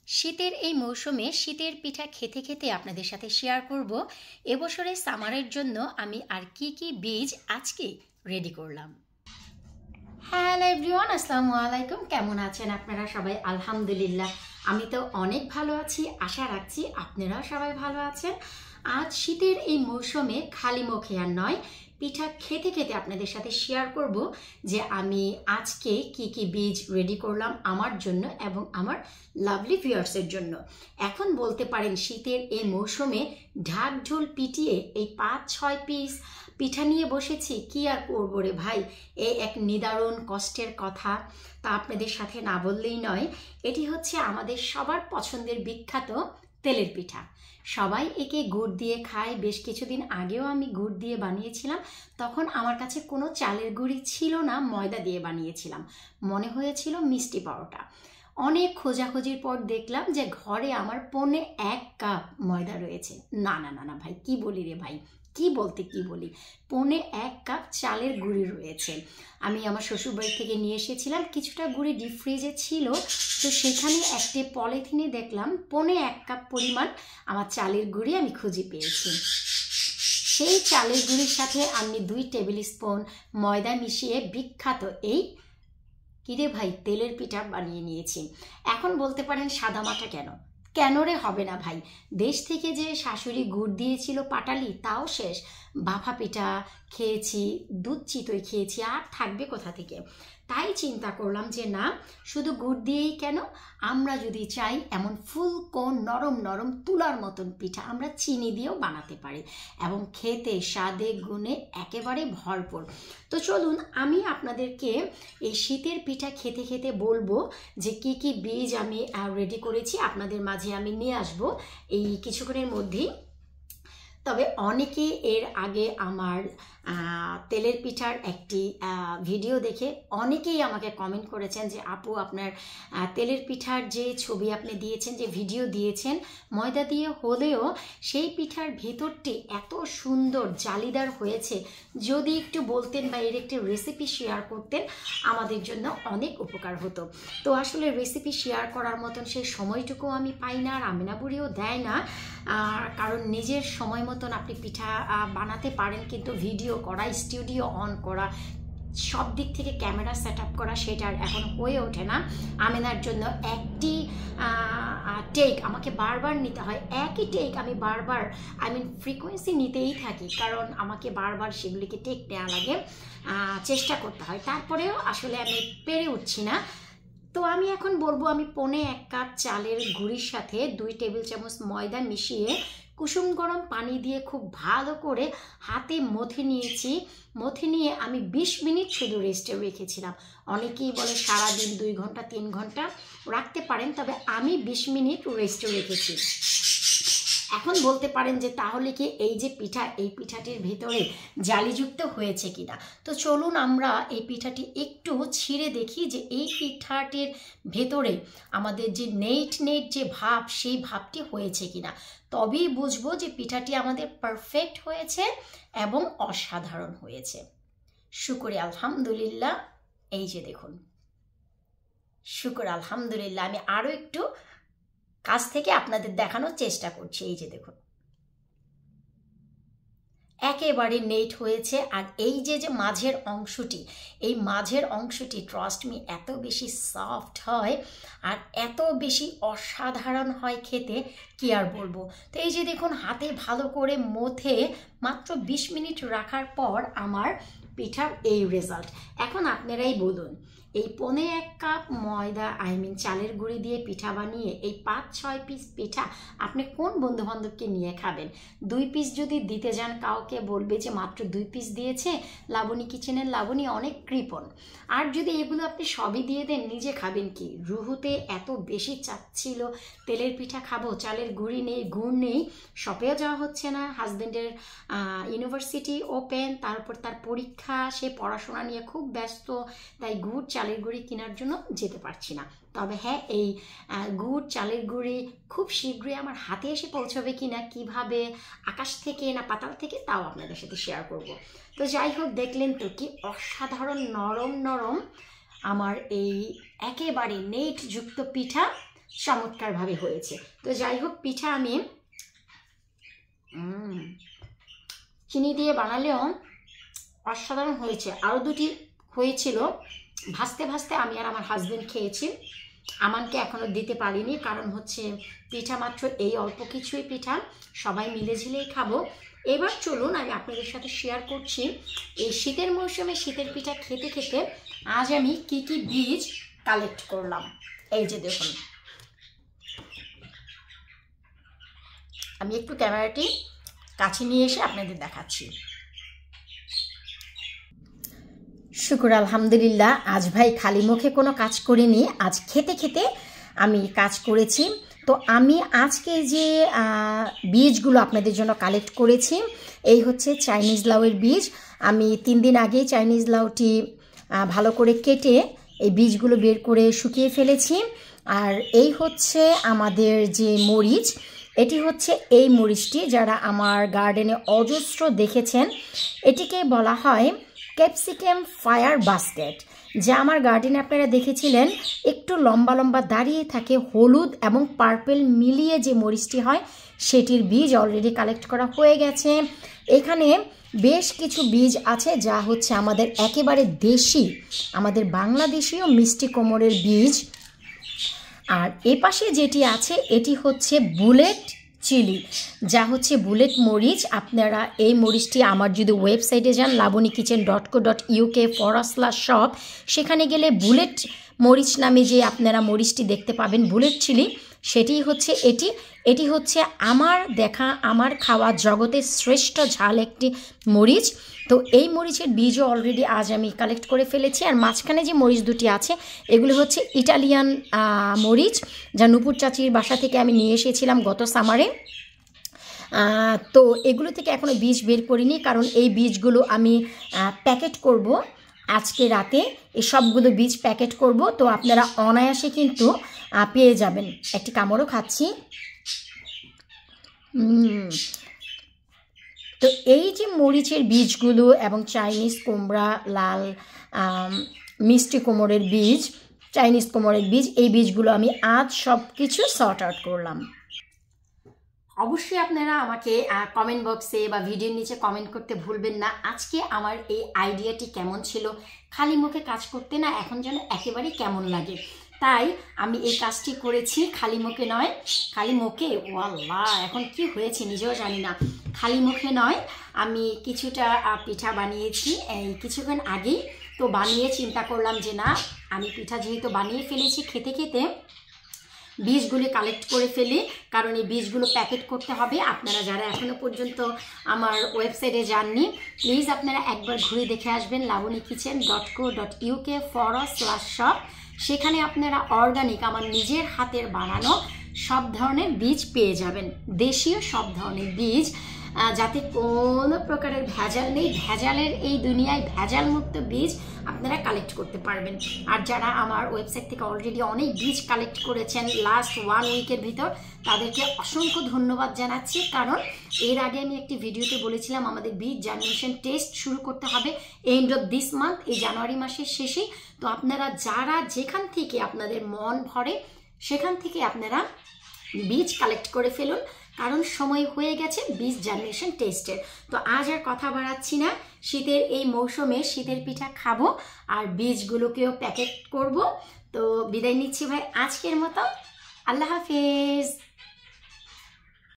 শীতের এই মৌসুমে শীতের পিঠা খেতে খেতে আপনাদের সাথে শেয়ার করব এবছরের সামারের জন্য আমি আর কি কি বীজ আজকে রেডি করলাম। হ্যালো এভরিওয়ান, আসসালামু আলাইকুম। কেমন আছেন আপনারা সবাই? আলহামদুলিল্লাহ আমি তো অনেক ভালো আছি। আশা রাখছি আপনারাও সবাই ভালো আছেন। আজ শীতের এই মৌসুমে খালি মুখে আর নয়, পিঠা খেতে খেতে আপনাদের সাথে শেয়ার করব যে আমি আজকে কি কি বীজ রেডি করলাম আমার জন্য এবং আমার লাভলি ভিউয়ার্সের জন্য। এখন বলতে পারেন শীতের এই মৌসুমে ঢাকঢোল পিটিয়ে এই 5-6 পিস পিঠা নিয়ে বসেছি। কি আর করবো রে ভাই, এই এক নিদারুণ কষ্টের কথা, তা আপনাদের সাথে না বললেই নয়। এটি হচ্ছে আমাদের সবার পছন্দের বিখ্যাত তেলের পিঠা। সবাই একে গুড় দিয়ে খায়। বেশ কিছুদিন আগেও আমি গুড় দিয়ে বানিয়েছিলাম, তখন আমার কাছে কোনো চালের গুঁড়ি ছিল না, ময়দা দিয়ে বানিয়েছিলাম, মনে হয়েছিল মিষ্টি পরোটা। অনেক খোঁজাখুঁজির পর দেখলাম যে ঘরে আমার 1.25 কাপ ময়দা রয়েছে। না না না না ভাই, কি বলি রে ভাই, কি বলি, 1.25 কাপ চালের গুঁড়ি রয়েছে। আমি আমার শ্বশুরবাড়ি থেকে নিয়ে এসেছিলাম, কিছুটা গুঁড়ি ডিপ ফ্রিজে ছিল, তো সেখানে একটি পলিথিনে দেখলাম 1.25 কাপ পরিমাণ আমার চালের গুঁড়ি আমি খুঁজে পেয়েছি। সেই চালের গুঁড়ির সাথে আমি 2 টেবিল স্পুন ময়দা মিশিয়ে বিখ্যাত এই কিরে ভাই তেলের পিঠা বানিয়ে নিয়েছি। এখন বলতে পারেন সাদামাটা কেন রে হবে না ভাই, দেশ থেকে যে শাশুড়ি গুড় দিয়েছিল পাটালি, তাও শেষ। ভাপা পিঠা খেয়েছি, দুধ চিতই খেয়েছি, আর থাকবে কোথা থেকে। তাই চিন্তা করলাম যে না, শুধু গুড় দিয়েই কেন, আমরা যদি চাই এমন ফুলকো নরম নরম তুলার মতন পিঠা আমরা চিনি দিয়েও বানাতে পারি এবং খেতে স্বাদে গুণে একেবারে ভরপুর। তো চলুন আমি আপনাদেরকে এই শীতের পিঠা খেতে খেতে বলবো যে কি কি বীজ আমি রেডি করেছি, আপনাদের মাঝে আমি নিয়ে আসবো এই কিছুক্ষণের মধ্যেই। তবে অনেকে এর আগে আমার তেলের পিঠার একটি ভিডিও দেখে অনেকেই আমাকে কমেন্ট করেছেন যে আপু আপনার তেলের পিঠার যে ছবি আপনি দিয়েছেন, যে ভিডিও দিয়েছেন ময়দা দিয়ে হলেও সেই পিঠার ভেতরটি এত সুন্দর জালিদার হয়েছে, যদি একটু বলতেন বা এর একটি রেসিপি শেয়ার করতেন আমাদের জন্য অনেক উপকার হতো। তো আসলে রেসিপি শেয়ার করার মতন সেই সময়টুকু আমি পাই না, আর আমিনা বুড়িও দেয় না, কারণ নিজের সময় মতন আপনি পিঠা বানাতে পারেন, কিন্তু ভিডিও করা, স্টুডিও অন করা, সব দিক থেকে ক্যামেরা সেট আপ করা, সেটা এখন হয়ে ওঠে না। আমিনার জন্য একটি টেক আমাকে বারবার নিতে হয়, একই টেক আমি বারবার ফ্রিকোয়েন্সি নিতেই থাকি, কারণ আমাকে বারবার সেগুলিকে টেক নেওয়া লাগে, চেষ্টা করতে হয়, তারপরেও আসলে আমি পেরে উঠছি না। তো আমি এখন বলবো আমি 1.25 কাপ চালের গুঁড়ির সাথে 2 টেবিল চামচ ময়দা মিশিয়ে কুসুম গরম পানি দিয়ে খুব ভালো করে হাতে মথে নিয়েছি। মথে নিয়ে আমি 20 মিনিট শুধু রেস্টে রেখেছিলাম। অনেকেই বলে সারাদিন 2 ঘন্টা 3 ঘন্টা রাখতে পারেন, তবে আমি 20 মিনিট রেস্টে রেখেছি। এখন বলতে পারেন যে তাহলে কি এই যে পিঠা, এই পিঠাটির ভেতরে জালিযুক্ত হয়েছে কিনা। তো চলুন আমরা এই পিঠাটি একটু ছিঁড়ে দেখি যে এই পিঠাটির ভেতরে আমাদের যে নেট যে ভাব, সেই ভাবটি হয়েছে কিনা। তবেই বুঝবো যে পিঠাটি আমাদের পারফেক্ট হয়েছে এবং অসাধারণ হয়েছে। শুকরে আলহামদুলিল্লাহ। এই যে দেখুন, শুকর আলহামদুলিল্লাহ। আমি আরও একটু কাছ থেকে আপনাদের দেখানোর চেষ্টা করছি। এই যে দেখুন, একেবারে নেট হয়েছে। আর এই যে মাঝের অংশটি, এই মাঝের অংশটি ট্রাস্ট মি এত বেশি সফট হয় আর এত বেশি অসাধারণ হয় খেতে, কি আর বলবো। তো এই যে দেখুন, হাতে ভালো করে মথে মাত্র 20 মিনিট রাখার পর আমার পিঠার এই রেজাল্ট। এখন আপনারাই বলুন, এই 1.25 কাপ ময়দা চালের গুঁড়ি দিয়ে পিঠা বানিয়ে এই 5-6 পিস পিঠা আপনি কোন বন্ধুবান্ধবকে নিয়ে খাবেন? 2 পিস যদি দিতে যান, কাউকে বলবে যে মাত্র 2 পিস দিয়েছে, লাবণী কিচেনের লাবণী অনেক কৃপণ। আর যদি এগুলো আপনি সবই দিয়ে দেন, নিজে খাবেন কি? রুহুতে এত বেশি চাচ্ছিল তেলের পিঠা খাবো, চালের গুঁড়ি নেই, গুড় নেই, শপেও যাওয়া হচ্ছে না, হাজব্যান্ডের ইউনিভার্সিটি ওপেন, তারপর তার পরীক্ষা, সে পড়াশোনা নিয়ে খুব ব্যস্ত, তাই গুড় চালের গুঁড়ি কেনার জন্য যেতে পারছি না। তবে হ্যাঁ, এই গুড় চালের গুঁড়ি খুব শীঘ্রই আমার হাতে এসে পৌঁছবে কিনা, কিভাবে, আকাশ থেকে না পাতাল থেকে, তাও আপনাদের সাথে শেয়ার করব। তো যাই হোক, দেখলেন তো কি অসাধারণ নরম নরম আমার এই একেবারে নেট যুক্ত পিঠা চমৎকারভাবে হয়েছে। তো যাই হোক, পিঠা আমি চিনি দিয়ে বানালেও অসাধারণ হয়েছে। আরও দুটি হয়েছিল, ভাজতে ভাজতে আমি আর আমার হাজবেন্ড খেয়েছি, আমানকে এখনও দিতে পারিনি, কারণ হচ্ছে পিঠা মাত্র এই অল্প কিছুই পিঠা, সবাই মিলেঝিলেই খাবো। এবার চলুন আমি আপনাদের সাথে শেয়ার করছি এই শীতের মৌসুমে শীতের পিঠা খেতে খেতে আজ আমি কি কি বীজ কালেক্ট করলাম। এই যে দেখুন, আমি একটু ক্যামেরাটি কাছে নিয়ে এসে আপনাদের দেখাচ্ছি। শুকুর আলহামদুলিল্লাহ, আজ ভাই খালি মুখে কোনো কাজ করিনি, আজ খেতে খেতে আমি কাজ করেছি। তো আমি আজকে যে বীজগুলো আপনাদের জন্য কালেক্ট করেছি, এই হচ্ছে চাইনিজ লাউয়ের বীজ। আমি 3 দিন আগে চাইনিজ লাউটি ভালো করে কেটে এই বীজগুলো বের করে শুকিয়ে ফেলেছি। আর এই হচ্ছে আমাদের যে মরিচ, এটি হচ্ছে এই মরিচটি, যারা আমার গার্ডেনে অজস্র দেখেছেন, এটিকে বলা হয় ক্যাপসিকাম ফায়ার বাস্কেট, যা আমার গার্ডেনে আপনারা দেখেছিলেন একটু লম্বা লম্বা দাঁড়িয়ে থাকে, হলুদ এবং পার্পেল মিলিয়ে যে মরিচটি হয়, সেটির বীজ অলরেডি কালেক্ট করা হয়ে গেছে। এখানে বেশ কিছু বীজ আছে যা হচ্ছে আমাদের একেবারে দেশি, আমাদের বাংলাদেশীয় মিষ্টি কোমরের বীজ। আর এপাশে যেটি আছে এটি হচ্ছে বুলেট চিলি, যা হচ্ছে বুলেট মরিচ। আপনারা এই মরিচটি আমার যদি ওয়েবসাইটে যান labonykitchen.co.uk/shop, সেখানে গেলে বুলেট মরিচ নামে যে আপনারা মরিচটি দেখতে পাবেন, বুলেট চিলি, সেটি হচ্ছে এটি হচ্ছে আমার দেখা, আমার খাওয়া জগতের শ্রেষ্ঠ ঝাল একটি মরিচ। তো এই মরিচের বীজও অলরেডি আজ আমি কালেক্ট করে ফেলেছি। আর মাঝখানে যে মরিচ দুটি আছে এগুলো হচ্ছে ইটালিয়ান মরিচ, যা নূপুর চাচির বাসা থেকে আমি নিয়ে এসেছিলাম গত সামারে। তো এগুলো থেকে এখনও বীজ বের করিনি, কারণ এই বীজগুলো আমি প্যাকেট করব আজকে রাতে, এই সবগুলো বীজ প্যাকেট করব। তো আপনারা অনায়াসে কিন্তু পেয়ে যাবেন। একটি কামড়ও খাচ্ছি। তো এই যে মরিচের বীজগুলো এবং চাইনিজ কুমড়া, লাল মিষ্টি কোমরের বীজ, চাইনিজ কোমরের বীজ, এই বীজগুলো আমি আজ সব কিছু সর্ট আউট করলাম। অবশ্যই আপনারা আমাকে কমেন্ট বক্সে বা ভিডিওর নিচে কমেন্ট করতে ভুলবেন না আজকে আমার এই আইডিয়াটি কেমন ছিল। খালি মুখে কাজ করতে না এখন যেন একেবারেই কেমন লাগে, তাই আমি এই কাজটি করেছি। খালি মুখে নয়, খালি মুখে, ও আল্লাহ এখন কি হয়েছে নিজেও জানি না, খালি মুখে নয়, আমি কিছুটা পিঠা বানিয়েছি এই কিছুক্ষণ আগেই। তো বানিয়ে চিন্তা করলাম যে না, আমি পিঠা যেহেতু বানিয়ে ফেলেছি, খেতে খেতে বীজগুলি কালেক্ট করে ফেলি, কারণ এই বীজগুলো প্যাকেট করতে হবে। আপনারা যারা এখনও পর্যন্ত আমার ওয়েবসাইটে যাননি, প্লিজ আপনারা একবার ঘুরে দেখে আসবেন labonykitchen.co.uk/shop। সেখানে আপনারা অর্গানিক, আমার নিজের হাতের বানানো সব ধরনের বীজ পেয়ে যাবেন, দেশীয় সব ধরনের বীজ, যাতে কোনো প্রকারের ভেজাল নেই। ভেজালের এই দুনিয়ায় ভেজাল মুক্ত বীজ আপনারা কালেক্ট করতে পারবেন। আর যারা আমার ওয়েবসাইট থেকে অলরেডি অনেক বীজ কালেক্ট করেছেন লাস্ট 1 উইকের ভিতর, তাদেরকে অসংখ্য ধন্যবাদ জানাচ্ছি। কারণ এর আগে আমি একটি ভিডিওতে বলেছিলাম আমাদের বীজ জার্মিনেশন টেস্ট শুরু করতে হবে এন্ড অফ দিস মান্থ, এই জানুয়ারি মাসের শেষেই। তো আপনারা যারা যেখান থেকে আপনাদের মন ভরে সেখান থেকে আপনারা বীজ কালেক্ট করে ফেলুন, কারণ সময় হয়ে গেছে বীজ জার্মিনেশন টেস্টের। তো আজ আর কথা বাড়াচ্ছি না, শীতের এই মৌসুমে শীতের পিঠা খাবো আর বীজগুলোকেও প্যাকেট করব। তো বিদায় নিচ্ছি ভাই আজকের মতো, আল্লাহ হাফেজ।